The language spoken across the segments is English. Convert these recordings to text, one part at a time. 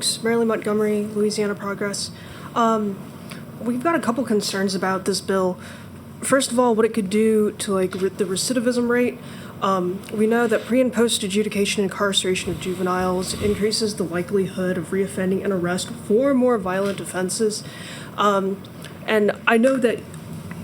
folks. Merrilee Montgomery, Louisiana Progress. We've got a couple concerns about this bill. First of all, what it could do to the recidivism rate. We know that pre- and post-adjudication incarceration of juveniles increases the likelihood of reoffending and arrest for more violent offenses. And I know that,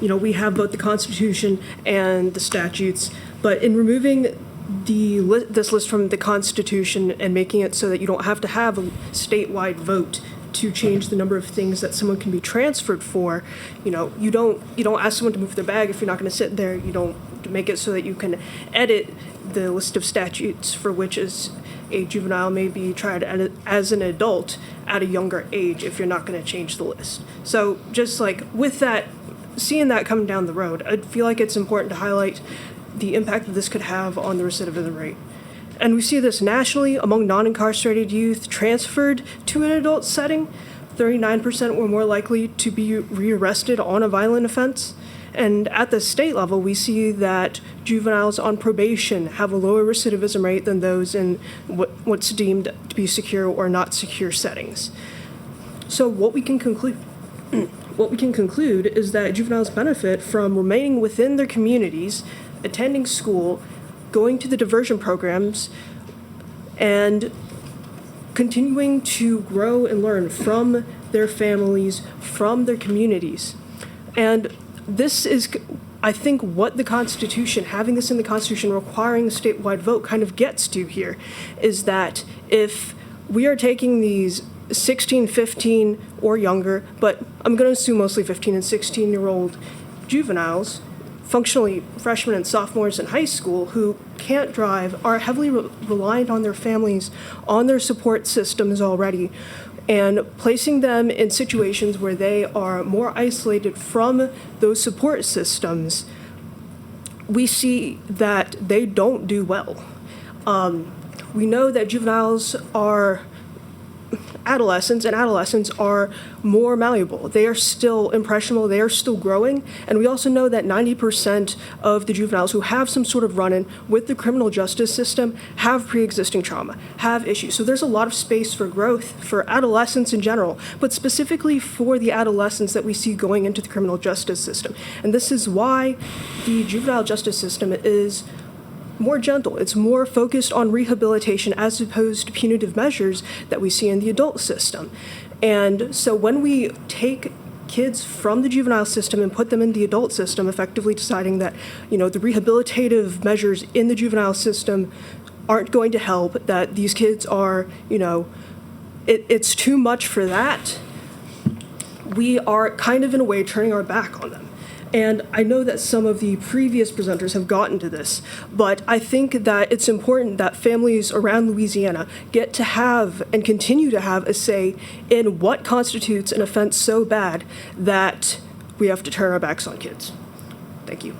we have both the Constitution and the statutes, but in removing this list from the Constitution and making it so that you don't have to have a statewide vote to change the number of things that someone can be transferred for, you don't ask someone to move their bag if you're not going to sit there. You don't make it so that you can edit the list of statutes for which a juvenile may be tried as an adult at a younger age if you're not going to change the list. So just with that, seeing that coming down the road, I feel like it's important to highlight the impact that this could have on the recidivism rate. And we see this nationally among non-incarcerated youth transferred to an adult setting. 39% were more likely to be rearrested on a violent offense. And at the state level, we see that juveniles on probation have a lower recidivism rate than those in what's deemed to be secure or not secure settings. So what we can conclude is that juveniles benefit from remaining within their communities, attending school, going to the diversion programs, and continuing to grow and learn from their families, from their communities. And this is, I think, what the Constitution, having this in the Constitution, requiring a statewide vote kind of gets to here, is that if we are taking these 16, 15, or younger, but I'm going to assume mostly 15 and 16-year-old juveniles, functionally freshmen and sophomores in high school who can't drive, are heavily reliant on their families, on their support systems already, and placing them in situations where they are more isolated from those support systems, we see that they don't do well. We know that juveniles are adolescents, and adolescents are more malleable. They are still impressionable, they are still growing, and we also know that 90% of the juveniles who have some sort of run-in with the criminal justice system have pre-existing trauma, have issues. So there's a lot of space for growth for adolescents in general, but specifically for the adolescents that we see going into the criminal justice system. And this is why the juvenile justice system is more gentle. It's more focused on rehabilitation as opposed to punitive measures that we see in the adult system. And so when we take kids from the juvenile system and put them in the adult system, effectively deciding that, the rehabilitative measures in the juvenile system aren't going to help, that these kids are, it's too much for that, we are kind of in a way turning our back on them. And I know that some of the previous presenters have gotten to this, but I think that it's important that families around Louisiana get to have and continue to have a say in what constitutes an offense so bad that we have to turn our backs on kids. Thank you.